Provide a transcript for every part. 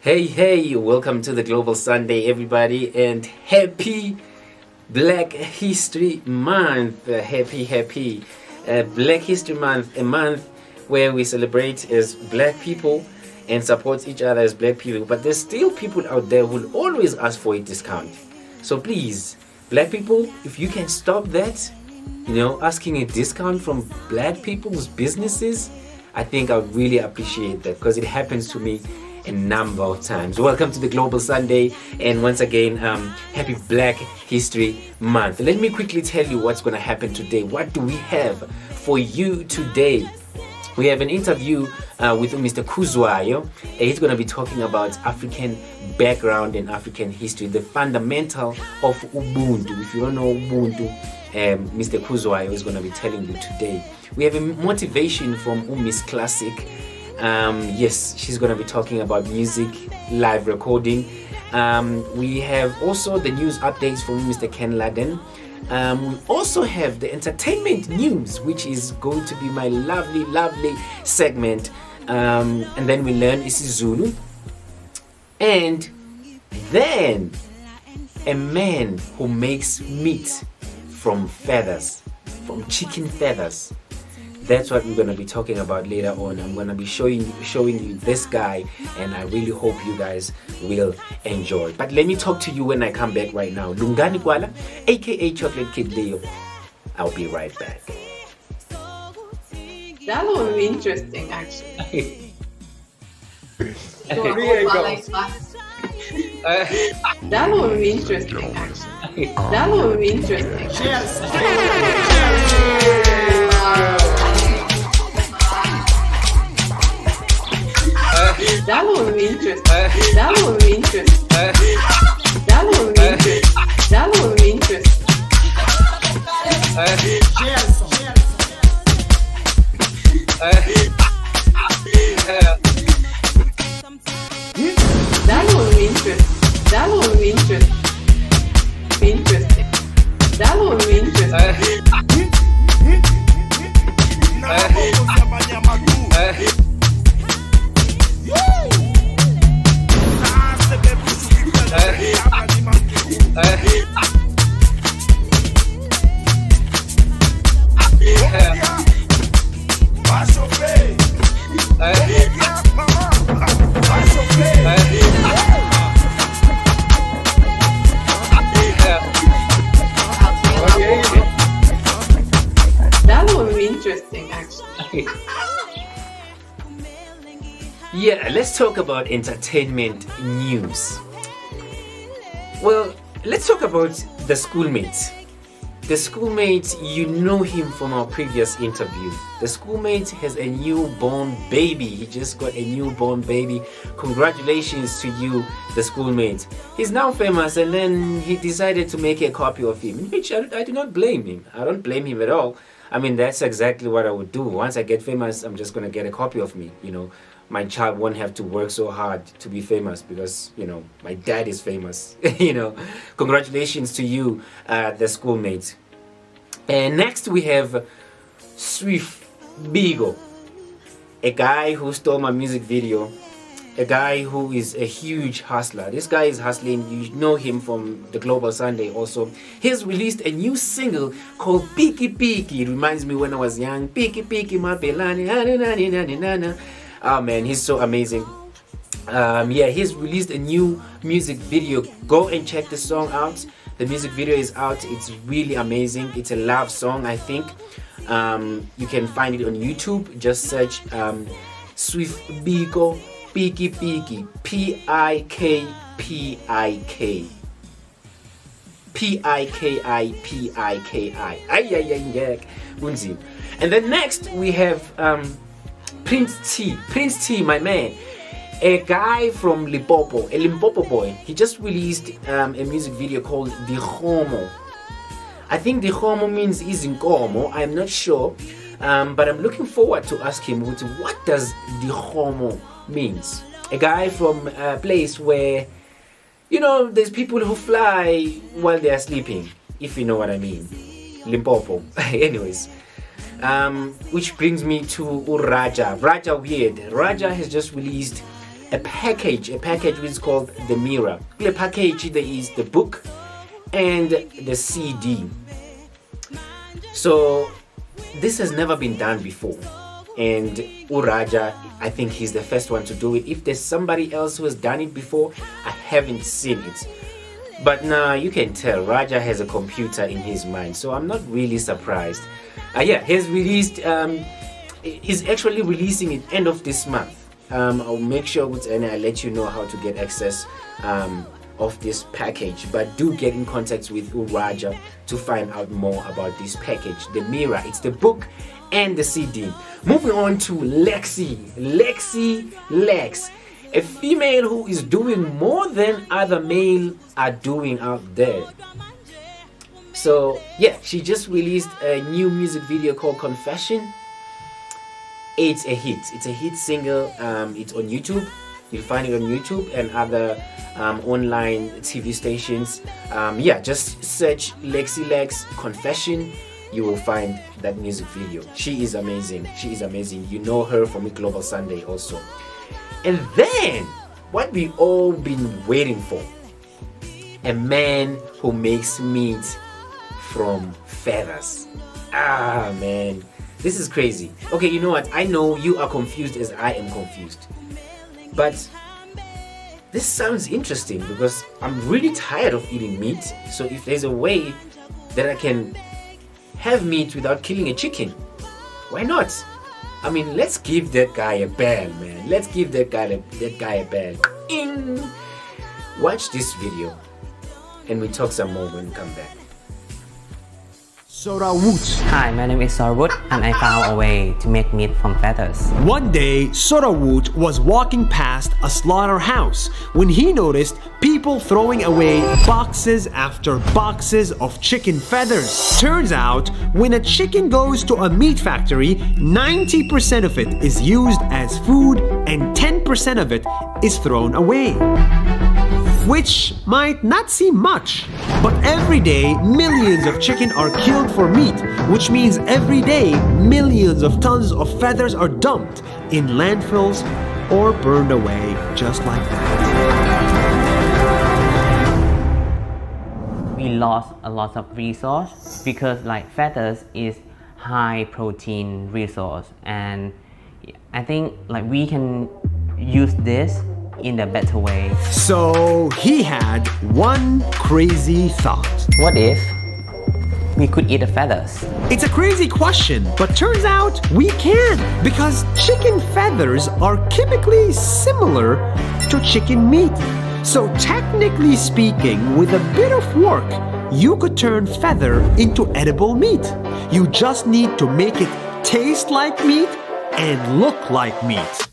Hey, welcome to the Global Sunday, everybody, and happy Black History Month. Happy Black History Month, a month where we celebrate as black people and support each other as black people. But there's still people out there who will always ask for a discount. So please, black people, if you can stop that, asking a discount from black people's businesses, I think I would really appreciate that because it happens to me a number of times. Welcome to the Global Sunday, and once again, happy Black History Month. Let me quickly tell you what's going to happen today. What do we have for you today? We have an interview with Mr. Kuzwayo. He's going to be talking about African background and African history, the fundamental of Ubuntu. If you don't know Ubuntu, Mr. Kuzwayo is going to be telling you today. We have a motivation from Miss Classic. Yes, she's going to be talking about music, live recording. We have also the news updates from Mr. Ken Laden. We also have the entertainment news, which is going to be my lovely segment. And then we learn isiZulu. And then a man who makes meat from feathers, from chicken feathers. That's what we're going to be talking about later on. I'm going to be showing you this guy, and I really hope you guys will enjoy. But let me talk to you when I come back right now. Lungani Kwala, aka Chocolate Kid Leo. I'll be right back. That will be interesting, actually. That will be interesting, actually. That will be interesting. Cheers. That will be interesting. That will be interesting. That will be interesting. That will be interesting. Cheers. That will be interesting. That will be interesting. Interesting. That will be interesting. That will be interesting, actually. Yeah, let's talk about entertainment news. Well, let's talk about the schoolmate. The schoolmate, you know him from our previous interview. The schoolmate has a newborn baby. He just got a newborn baby. Congratulations to you, the schoolmate. He's now famous, and then he decided to make a copy of him, which I do not blame him. I don't blame him at all. I mean, that's exactly what I would do. Once I get famous, I'm just going to get a copy of me, My child won't have to work so hard to be famous because, my dad is famous. Congratulations to you, the schoolmate. And next we have Swift Bigo, a guy who stole my music video, a guy who is a huge hustler. This guy is hustling. You know him from the Global Sunday also. He's released a new single called Piki Piki. It reminds me when I was young. Piki Piki Mapelani. Oh man, he's so amazing. He's released a new music video. Go and check the song out. The music video is out. It's really amazing. It's a love song, I think. You can find it on YouTube. Just search Swift Bigo Piki Piki. Pikipik. Pikipiki. And then next we have Prince T, my man, a guy from Limpopo, a Limpopo boy. He just released a music video called Dikgomo. I think Dikgomo means izinkomo. I'm not sure, but I'm looking forward to ask him what does Dikgomo means. A guy from a place where, there's people who fly while they are sleeping, if you know what I mean. Limpopo. Anyways. Which brings me to Raja Weird. Raja has just released a package which is called the Mirror. The package, there is the book and the CD. So this has never been done before, and Uraja, I think he's the first one to do it. If there's somebody else who has done it before, I haven't seen it. But now you can tell Raja has a computer in his mind, so I'm not really surprised. Yeah, he's released, he's actually releasing it end of this month. I'll make sure and I'll let you know how to get access of this package, but do get in contact with Uraja to find out more about this package. The Mirror, it's the book and the CD. Moving on to Lexi Lex, a female who is doing more than other male are doing out there. So yeah, she just released a new music video called Confession. It's a hit single. It's on YouTube. You'll find it on YouTube and other online TV stations. Yeah, just search Lexi Lex Confession. You will find that music video. She is amazing. You know her from Global Sunday also. And then, what we all been waiting for, a man who makes meat from feathers. Ah, man, this is crazy. Okay, you know what? I know you are confused as I am confused. But this sounds interesting because I'm really tired of eating meat. So if there's a way that I can have meat without killing a chicken, why not? I mean, let's give that guy a bell, man. Let's give that guy a bell. Watch this video and we talk some more when we come back. Sorawut. Hi, my name is Sorawut and I found a way to make meat from feathers. One day, Sorawut was walking past a slaughterhouse when he noticed people throwing away boxes after boxes of chicken feathers. Turns out, when a chicken goes to a meat factory, 90% of it is used as food and 10% of it is thrown away. Which might not seem much, but every day millions of chicken are killed for meat, which means every day millions of tons of feathers are dumped in landfills or burned away just like that. We lost a lot of resource because like feathers is high protein resource, and I think like we can use this in a better way. So he had one crazy thought. What if we could eat the feathers? It's a crazy question, but turns out we can, because chicken feathers are chemically similar to chicken meat. So technically speaking, with a bit of work, you could turn feather into edible meat. You just need to make it taste like meat and look like meat.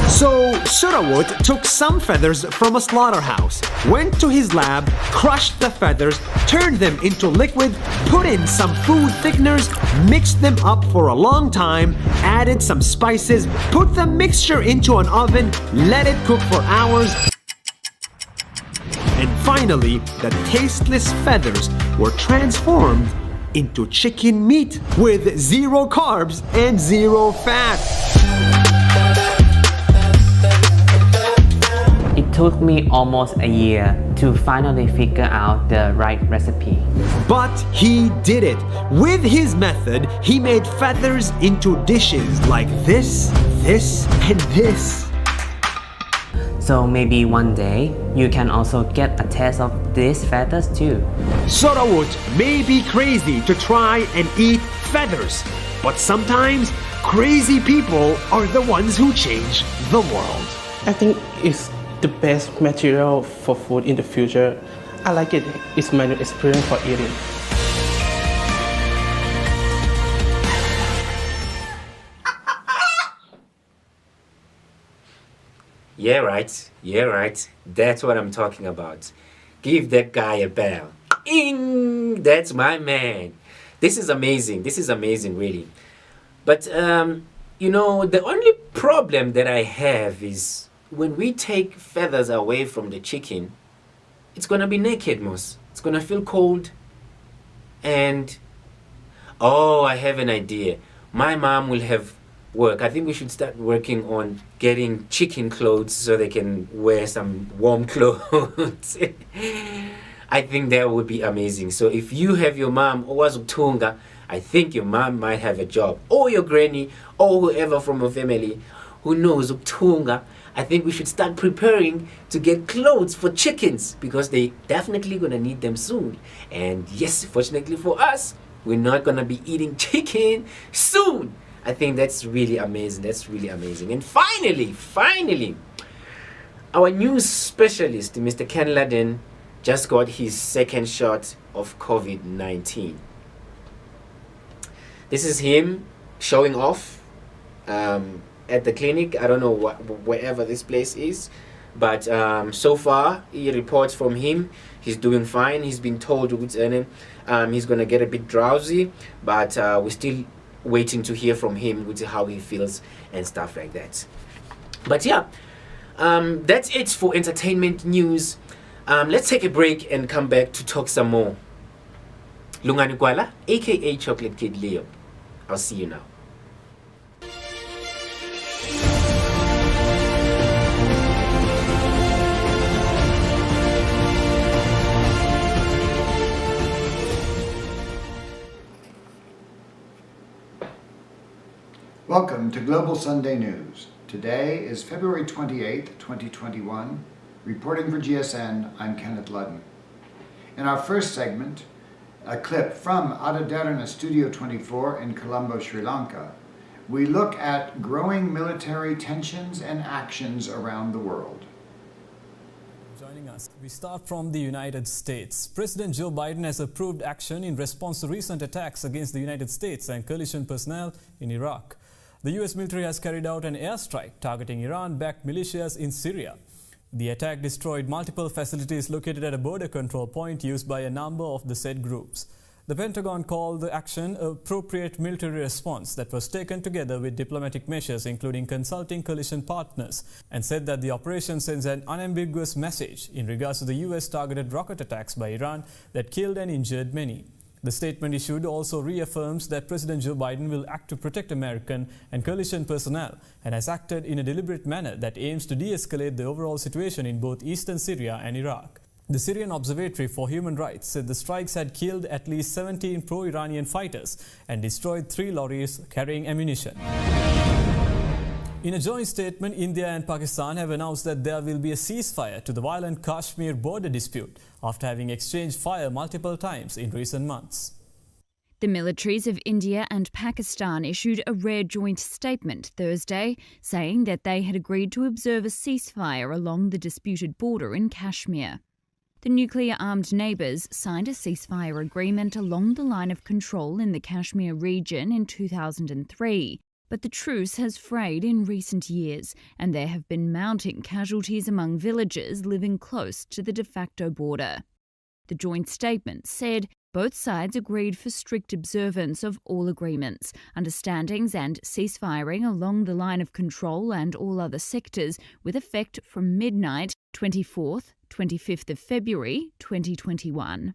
So Sorawut took some feathers from a slaughterhouse, went to his lab, crushed the feathers, turned them into liquid, put in some food thickeners, mixed them up for a long time, added some spices, put the mixture into an oven, let it cook for hours, and finally the tasteless feathers were transformed into chicken meat with 0 carbs and 0 fat. It took me almost a year to finally figure out the right recipe. But he did it. With his method, he made feathers into dishes like this, this, and this. So maybe one day you can also get a taste of these feathers too. Sorawut may be crazy to try and eat feathers, but sometimes crazy people are the ones who change the world. I think it's the best material for food in the future. I like it. It's my new experience for eating. Yeah, right. That's what I'm talking about. Give that guy a bell. That's my man. This is amazing, really. But, you know, the only problem that I have is when we take feathers away from the chicken, it's gonna be naked, Mos. It's gonna feel cold. And, oh, I have an idea. My mom will have work. I think we should start working on getting chicken clothes so they can wear some warm clothes. I think that would be amazing. So if you have your mom owazukthunga, I think your mom might have a job, or your granny, or whoever from your family who knows ukthunga. I think we should start preparing to get clothes for chickens because they definitely gonna need them soon. And yes, fortunately for us, we're not gonna be eating chicken soon. I think that's really amazing. That's really amazing. And finally, our news specialist, Mr. Ken Laden, just got his second shot of COVID-19. This is him showing off at the clinic. I don't know wherever this place is, but so far, he reports from him, he's doing fine. He's been told he's going to get a bit drowsy, but we're still waiting to hear from him with how he feels and stuff like that. But yeah, that's it for entertainment news. Let's take a break and come back to talk some more. Lungani Kwala, aka Chocolate Kid Leo. I'll see you now. Welcome to Global Sunday News. Today is February 28th, 2021. Reporting for GSN, I'm Kenneth Ludden. In our first segment, a clip from Adaderana Studio 24 in Colombo, Sri Lanka, we look at growing military tensions and actions around the world. Joining us, we start from the United States. President Joe Biden has approved action in response to recent attacks against the United States and coalition personnel in Iraq. The U.S. military has carried out an airstrike targeting Iran-backed militias in Syria. The attack destroyed multiple facilities located at a border control point used by a number of the said groups. The Pentagon called the action an appropriate military response that was taken together with diplomatic measures, including consulting coalition partners, and said that the operation sends an unambiguous message in regards to the U.S. targeted rocket attacks by Iran that killed and injured many. The statement issued also reaffirms that President Joe Biden will act to protect American and coalition personnel and has acted in a deliberate manner that aims to de-escalate the overall situation in both eastern Syria and Iraq. The Syrian Observatory for Human Rights said the strikes had killed at least 17 pro-Iranian fighters and destroyed 3 lorries carrying ammunition. In a joint statement, India and Pakistan have announced that there will be a ceasefire to the violent Kashmir border dispute after having exchanged fire multiple times in recent months. The militaries of India and Pakistan issued a rare joint statement Thursday, saying that they had agreed to observe a ceasefire along the disputed border in Kashmir. The nuclear-armed neighbours signed a ceasefire agreement along the line of control in the Kashmir region in 2003. But the truce has frayed in recent years, and there have been mounting casualties among villagers living close to the de facto border. The joint statement said both sides agreed for strict observance of all agreements, understandings and ceasefiring along the line of control and all other sectors with effect from midnight 24th, 25th of February 2021.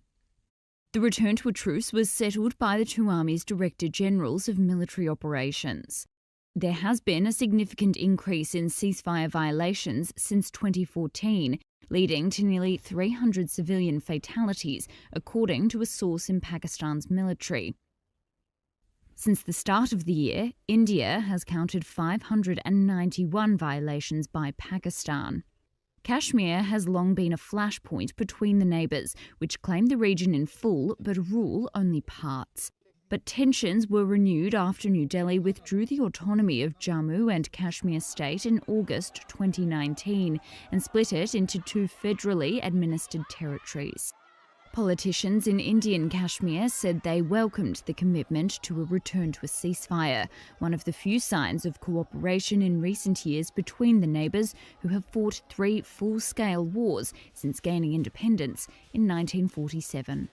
The return to a truce was settled by the two armies' Director Generals of Military Operations. There has been a significant increase in ceasefire violations since 2014, leading to nearly 300 civilian fatalities, according to a source in Pakistan's military. Since the start of the year, India has counted 591 violations by Pakistan. Kashmir has long been a flashpoint between the neighbours, which claim the region in full but rule only parts. But tensions were renewed after New Delhi withdrew the autonomy of Jammu and Kashmir state in August 2019 and split it into 2 federally administered territories. Politicians in Indian Kashmir said they welcomed the commitment to a return to a ceasefire, one of the few signs of cooperation in recent years between the neighbours who have fought 3 full-scale wars since gaining independence in 1947.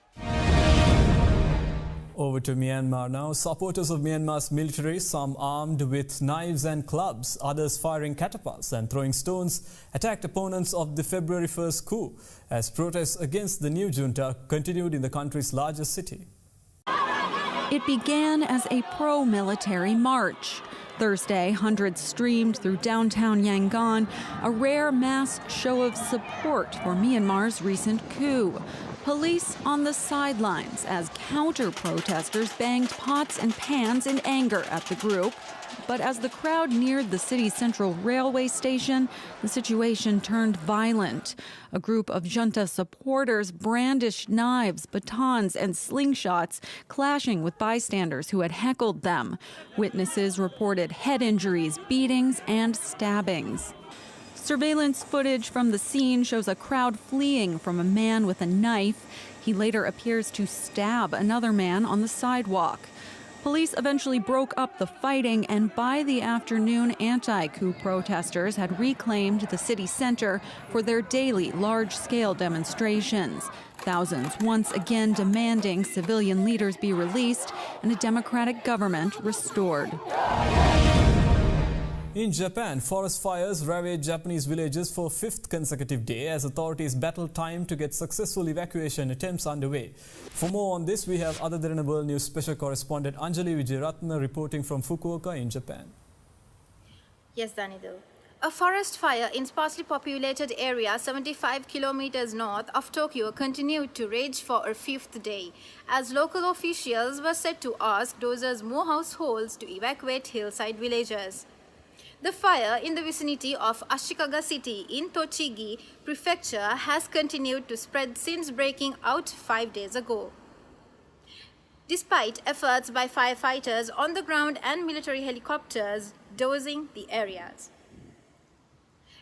Over to Myanmar now. Supporters of Myanmar's military, some armed with knives and clubs, others firing catapults and throwing stones, attacked opponents of the February 1st coup as protests against the new junta continued in the country's largest city. It began as a pro-military march. Thursday, hundreds streamed through downtown Yangon, a rare mass show of support for Myanmar's recent coup. Police on the sidelines as counter-protesters banged pots and pans in anger at the group. But as the crowd neared the city's central railway station, the situation turned violent. A group of junta supporters brandished knives, batons, and slingshots, clashing with bystanders who had heckled them. Witnesses reported head injuries, beatings, and stabbings. Surveillance footage from the scene shows a crowd fleeing from a man with a knife. He later appears to stab another man on the sidewalk. Police eventually broke up the fighting, and by the afternoon, anti-coup protesters had reclaimed the city center for their daily large-scale demonstrations. Thousands once again demanding civilian leaders be released and a democratic government restored. In Japan, forest fires ravaged Japanese villages for 5th consecutive day as authorities battle time to get successful evacuation attempts underway. For more on this, we have Other Than a World News special correspondent Anjali Wijeratna reporting from Fukuoka in Japan. Yes, Danidu. A forest fire in sparsely populated area 75 kilometers north of Tokyo continued to rage for a 5th day, as local officials were set to ask dozens more households to evacuate hillside villages. The fire in the vicinity of Ashikaga City in Tochigi Prefecture has continued to spread since breaking out 5 days ago. Despite efforts by firefighters on the ground and military helicopters dozing the areas.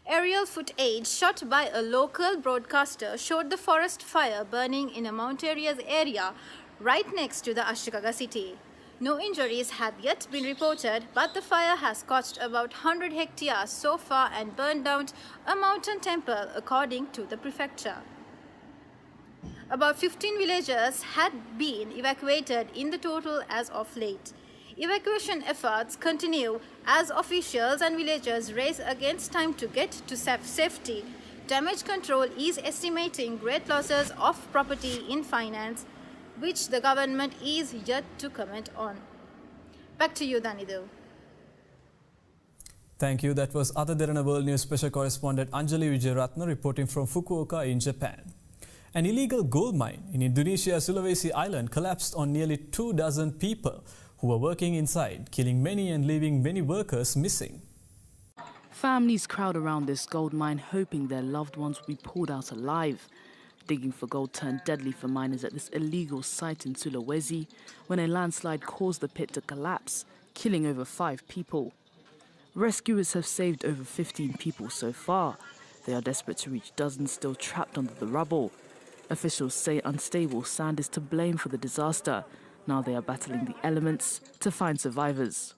Aerial footage shot by a local broadcaster showed the forest fire burning in a mountainous area right next to the Ashikaga City. No injuries have yet been reported, but the fire has scorched about 100 hectares so far and burned down a mountain temple, according to the prefecture. About 15 villagers had been evacuated in the total as of late. Evacuation efforts continue as officials and villagers race against time to get to safety. Damage control is estimating great losses of property in finance, which the government is yet to comment on. Back to you, Danidu. Thank you. That was Other Than a World News special correspondent Anjali Wijeratna reporting from Fukuoka in Japan. An illegal gold mine in Indonesia's Sulawesi Island collapsed on nearly 24 people who were working inside, killing many and leaving many workers missing. Families crowd around this gold mine hoping their loved ones will be pulled out alive. Digging for gold turned deadly for miners at this illegal site in Sulawesi when a landslide caused the pit to collapse, killing over 5 people. Rescuers have saved over 15 people so far. They are desperate to reach dozens still trapped under the rubble. Officials say unstable sand is to blame for the disaster. Now they are battling the elements to find survivors.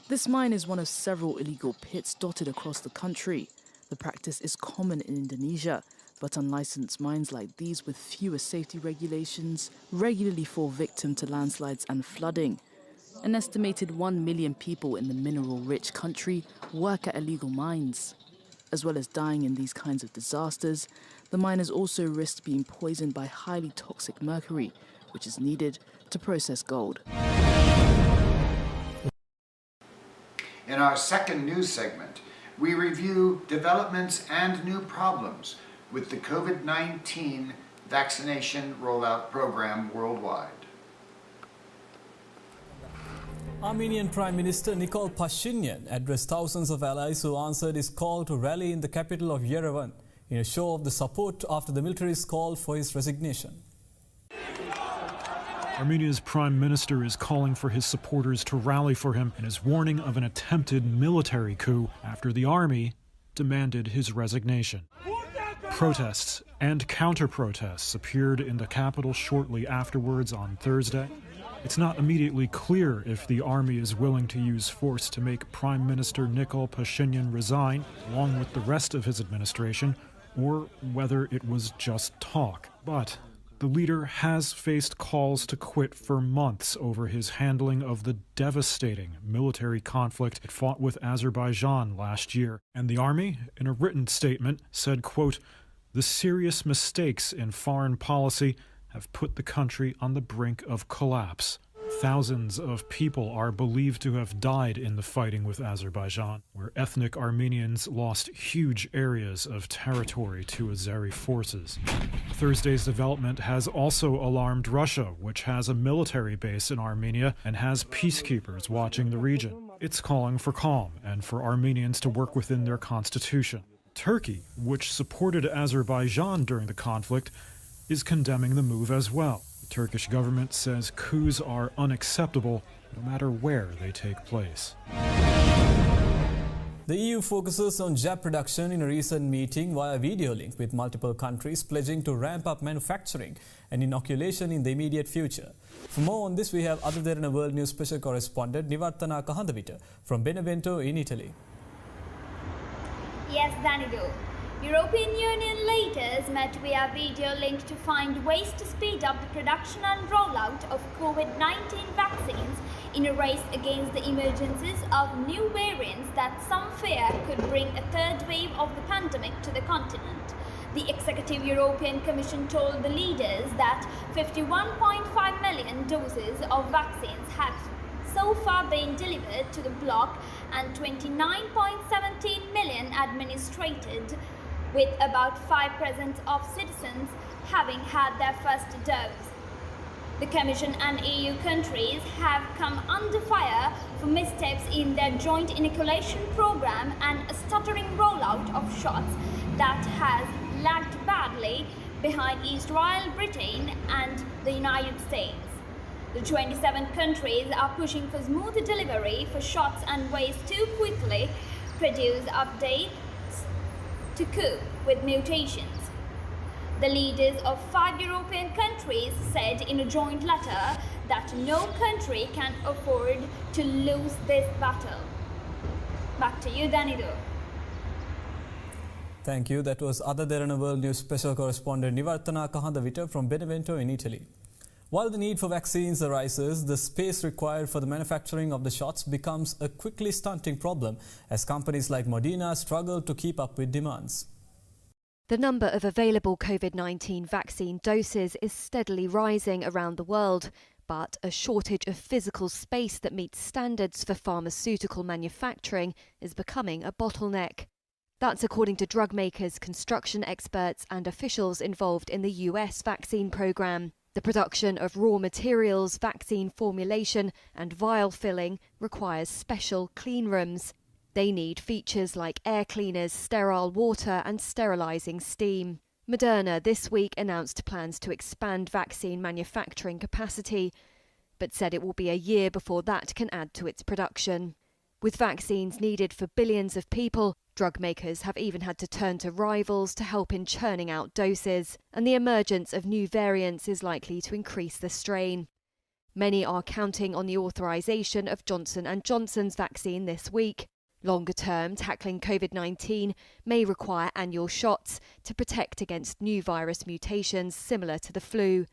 This mine is one of several illegal pits dotted across the country. The practice is common in Indonesia, but unlicensed mines like these with fewer safety regulations regularly fall victim to landslides and flooding. An estimated 1 million people in the mineral-rich country work at illegal mines. As well as dying in these kinds of disasters, the miners also risk being poisoned by highly toxic mercury, which is needed to process gold. In our second news segment, we review developments and new problems with the COVID-19 vaccination rollout program worldwide. Armenian Prime Minister Nikol Pashinyan addressed thousands of allies who answered his call to rally in the capital of Yerevan in a show of the support after the military's call for his resignation. Armenia's prime minister is calling for his supporters to rally for him and is warning of an attempted military coup after the army demanded his resignation. Protests and counter-protests appeared in the capital shortly afterwards on Thursday. It's not immediately clear if the army is willing to use force to make Prime Minister Nikol Pashinyan resign, along with the rest of his administration, or whether it was just talk. But the leader has faced calls to quit for months over his handling of the devastating military conflict it fought with Azerbaijan last year. And the army, in a written statement, said, quote, "The serious mistakes in foreign policy have put the country on the brink of collapse." Thousands of people are believed to have died in the fighting with Azerbaijan, where ethnic Armenians lost huge areas of territory to Azeri forces. Thursday's development has also alarmed Russia, which has a military base in Armenia and has peacekeepers watching the region. It's calling for calm and for Armenians to work within their constitution. Turkey, which supported Azerbaijan during the conflict, is condemning the move as well. The Turkish government says coups are unacceptable no matter where they take place. The EU focuses on jab production in a recent meeting via video link with multiple countries pledging to ramp up manufacturing and inoculation in the immediate future. For more on this, we have Adaderana World News special correspondent Nivartana Kahandavita from Benevento in Italy. Yes, Danidu. European Union leaders met via video link to find ways to speed up the production and rollout of COVID-19 vaccines in a race against the emergences of new variants that some fear could bring a third wave of the pandemic to the continent. The Executive European Commission told the leaders that 51.5 million doses of vaccines have so far been delivered to the bloc and 29.17 million administered, with about 5% of citizens having had their first dose. The Commission and EU countries have come under fire for missteps in their joint inoculation program and a stuttering rollout of shots that has lagged badly behind Israel, Britain and the United States. The 27 countries are pushing for smoother delivery for shots and ways to quickly produce updates to cope with mutations. The leaders of 5 European countries said in a joint letter that no country can afford to lose this battle. Back to you, Danidu. Thank you. That was Adaderana World News special correspondent Nivartana Kahandavita from Benevento in Italy. While the need for vaccines arises, the space required for the manufacturing of the shots becomes a quickly stunting problem as companies like Moderna struggle to keep up with demands. The number of available COVID-19 vaccine doses is steadily rising around the world, but a shortage of physical space that meets standards for pharmaceutical manufacturing is becoming a bottleneck. That's according to drug makers, construction experts and officials involved in the US vaccine program. The production of raw materials, vaccine formulation and vial filling requires special clean rooms. They need features like air cleaners, sterile water and sterilising steam. Moderna this week announced plans to expand vaccine manufacturing capacity, but said it will be a year before that can add to its production. With vaccines needed for billions of people, drug makers have even had to turn to rivals to help in churning out doses, and the emergence of new variants is likely to increase the strain. Many are counting on the authorisation of Johnson & Johnson's vaccine this week. Longer term, tackling COVID-19 may require annual shots to protect against new virus mutations similar to the flu.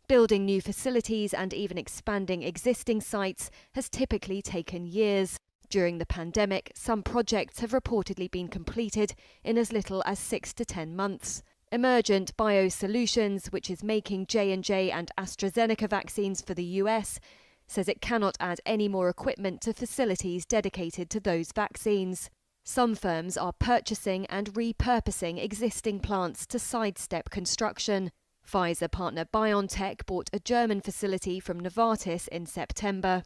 Building new facilities and even expanding existing sites has typically taken years. During the pandemic, some projects have reportedly been completed in as little as 6 to 10 months. Emergent Biosolutions, which is making J&J and AstraZeneca vaccines for the US, says it cannot add any more equipment to facilities dedicated to those vaccines. Some firms are purchasing and repurposing existing plants to sidestep construction. Pfizer partner BioNTech bought a German facility from Novartis in September.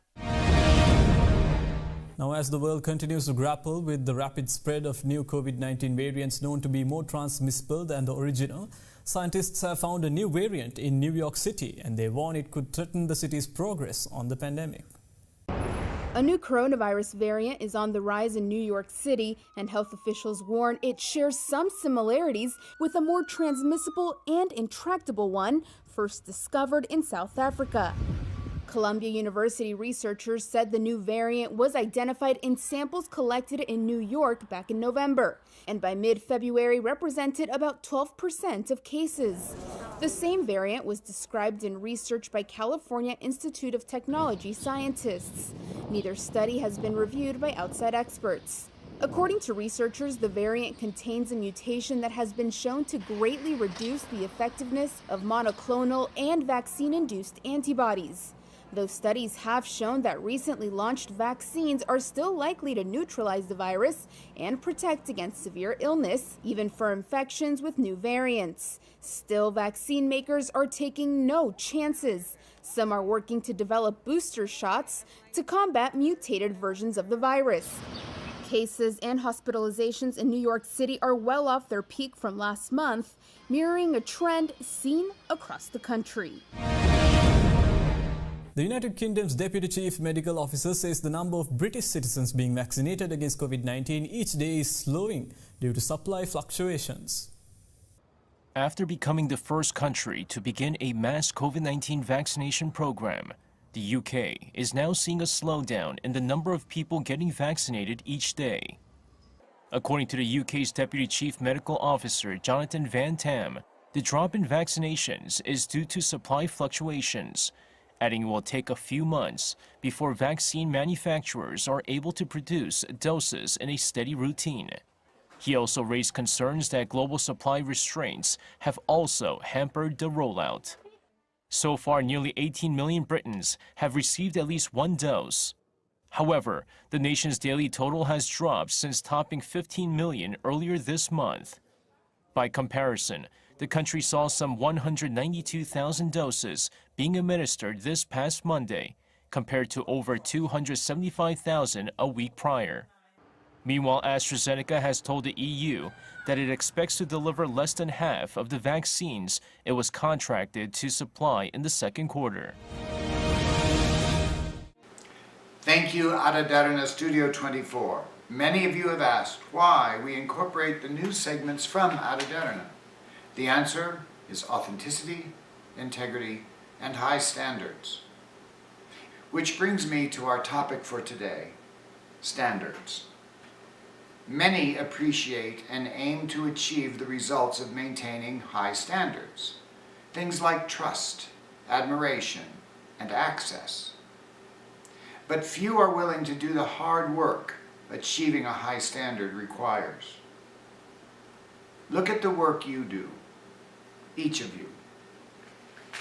Now, as the world continues to grapple with the rapid spread of new COVID-19 variants known to be more transmissible than the original, scientists have found a new variant in New York City, and they warn it could threaten the city's progress on the pandemic. A new coronavirus variant is on the rise in New York City, and health officials warn it shares some similarities with a more transmissible and intractable one first discovered in South Africa. Columbia University researchers said the new variant was identified in samples collected in New York back in November, and by mid-February represented about 12% of cases. The same variant was described in research by California Institute of Technology scientists. Neither study has been reviewed by outside experts. According to researchers, the variant contains a mutation that has been shown to greatly reduce the effectiveness of monoclonal and vaccine-induced antibodies. Those studies have shown that recently launched vaccines are still likely to neutralize the virus and protect against severe illness, even for infections with new variants. Still, vaccine makers are taking no chances. Some are working to develop booster shots to combat mutated versions of the virus. Cases and hospitalizations in New York City are well off their peak from last month, mirroring a trend seen across the country. The United Kingdom's Deputy Chief Medical Officer says the number of British citizens being vaccinated against COVID-19 each day is slowing due to supply fluctuations. After becoming the first country to begin a mass COVID-19 vaccination program, the UK is now seeing a slowdown in the number of people getting vaccinated each day. According to the UK's Deputy Chief Medical Officer Jonathan Van Tam, the drop in vaccinations is due to supply fluctuations, adding it will take a few months before vaccine manufacturers are able to produce doses in a steady routine. He also raised concerns that global supply restraints have also hampered the rollout. So far, nearly 18 million Britons have received at least one dose. However, the nation's daily total has dropped since topping 15 million earlier this month. By comparison, the country saw some 192,000 doses being administered this past Monday, compared to over 275,000 a week prior. Meanwhile, AstraZeneca has told the EU that it expects to deliver less than half of the vaccines it was contracted to supply in the second quarter. Thank you, Adaderna Studio 24. Many of you have asked why we incorporate the news segments from Adaderna. The answer is authenticity, integrity, and high standards. Which brings me to our topic for today, standards. Many appreciate and aim to achieve the results of maintaining high standards. Things like trust, admiration, and access. But few are willing to do the hard work achieving a high standard requires. Look at the work you do, each of you.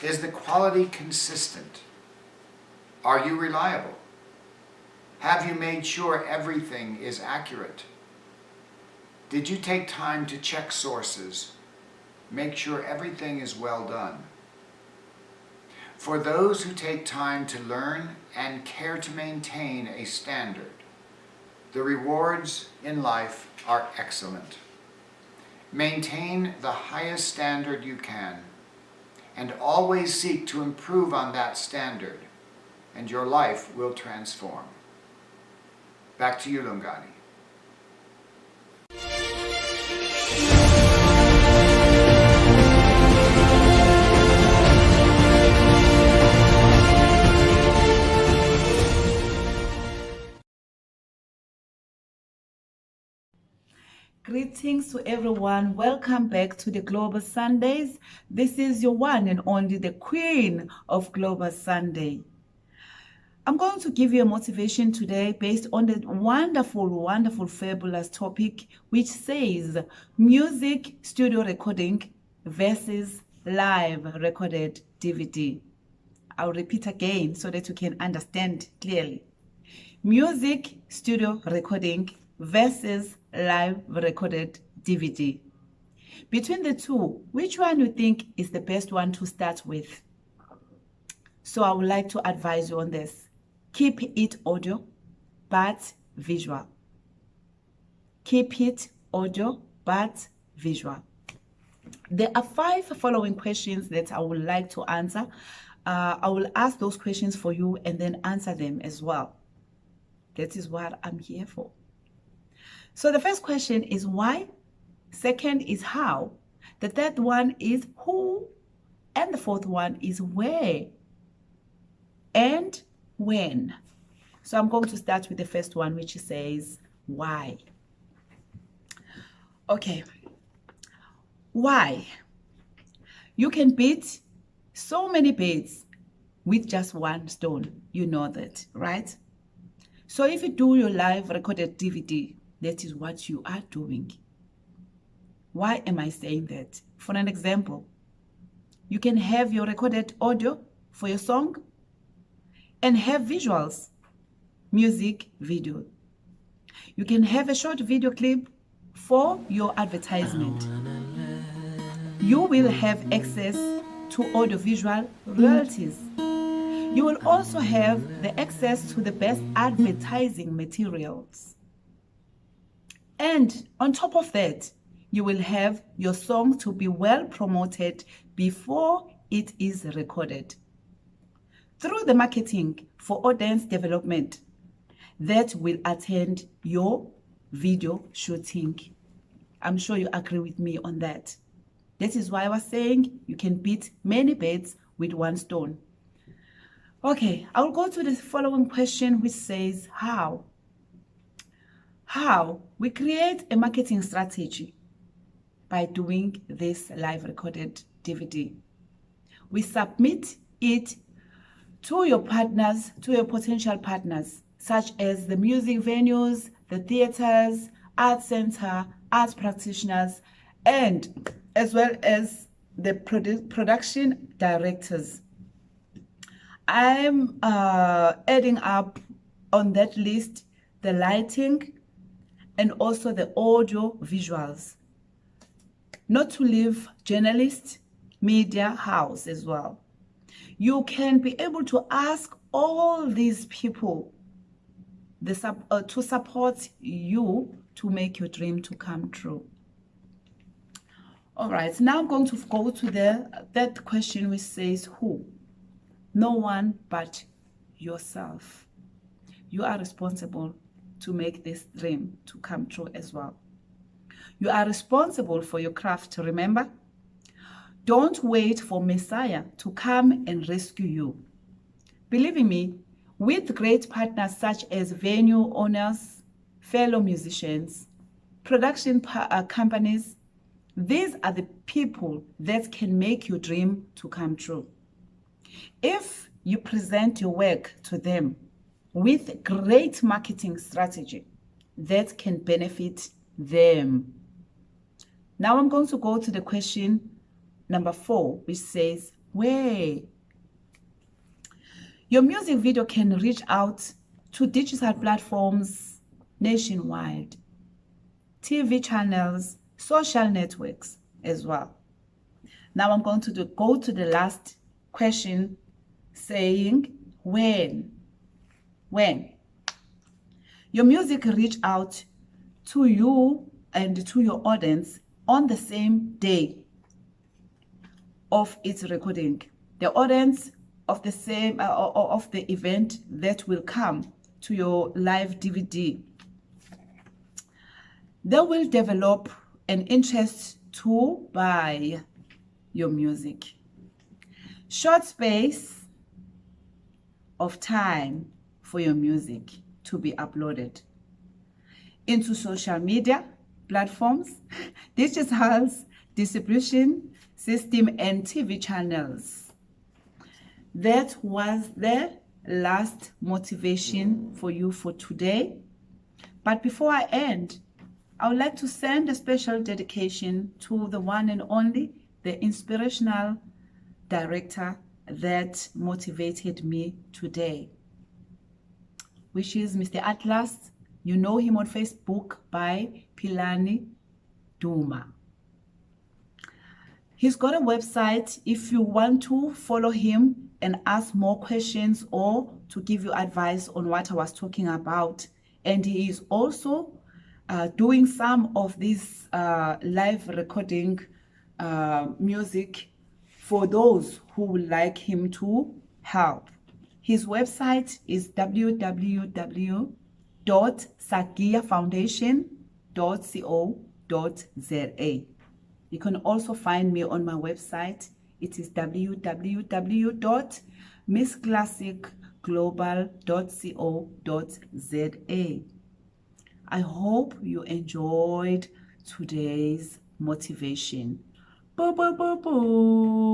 Is the quality consistent? Are you reliable? Have you made sure everything is accurate? Did you take time to check sources? Make sure everything is well done. For those who take time to learn and care to maintain a standard, the rewards in life are excellent. Maintain the highest standard you can, and always seek to improve on that standard, and your life will transform. Back to you, Lungani. Greetings to everyone. Welcome back to the Global Sundays. This is your one and only, the Queen of Global Sunday. I'm going to give you a motivation today based on the wonderful, fabulous topic, which says music studio recording versus live recorded DVD. I'll repeat again so that you can understand clearly. Music studio recording versus live recorded DVD. Between the two, which one you think is the best one to start with? So I would like to advise you on this. Keep it audio, but visual. Keep it audio, but visual. There are 5 following questions that I would like to answer. I will ask those questions for you and then answer them as well. That is what I'm here for. So the first question is why, second is how, the third one is who, and the fourth one is where and when. So I'm going to start with the first one, which says why. Okay, why? You can beat so many birds with just one stone. You know that, right? So if you do your live recorded DVD, that is what you are doing. Why am I saying that? For an example, you can have your recorded audio for your song, and have visuals, music, video. You can have a short video clip for your advertisement. You will have access to audiovisual royalties. You will also have the access to the best advertising materials. And on top of that, you will have your song to be well promoted before it is recorded. Through the marketing for audience development that will attend your video shooting. I'm sure you agree with me on that. That is why I was saying you can beat many birds with one stone. Okay, I'll go to the following question, which says how? How we create a marketing strategy by doing this live recorded DVD. We submit it to your partners, to your potential partners, such as the music venues, the theaters, art center, art practitioners, and as well as the production directors. I'm adding up on that list the lighting and also the audio visuals. Not to leave journalists, media house as well. You can be able to ask all these people to support you to make your dream to come true. All right, now I'm going to go to that question which says who? No one but yourself. You are responsible to make this dream to come true as well. You are responsible for your craft, remember? Don't wait for Messiah to come and rescue you. Believe in me, with great partners such as venue owners, fellow musicians, production companies, these are the people that can make your dream to come true. If you present your work to them with great marketing strategy that can benefit them. Now I'm going to go to the question number 4, which says, where? Your music video can reach out to digital platforms nationwide, TV channels, social networks as well. Now I'm going to go to the last question saying, when? When? Your music reach out to you and to your audience on the same day of its recording. The audience of the same of the event that will come to your live DVD. They will develop an interest to buy your music. Short space of time for your music to be uploaded into social media platforms, digital distribution system, and TV channels. That was the last motivation for you for today. But before I end, I would like to send a special dedication to the one and only, the inspirational director that motivated me today, which is Mr. Atlas. You know him on Facebook by Pilani Duma. He's got a website if you want to follow him and ask more questions or to give you advice on what I was talking about. And he is also doing some of this live recording music for those who would like him to help. His website is www.sagiafoundation.co.za. You can also find me on my website. It is www.missclassicglobal.co.za. I hope you enjoyed today's motivation. Boo, boo, boo, boo.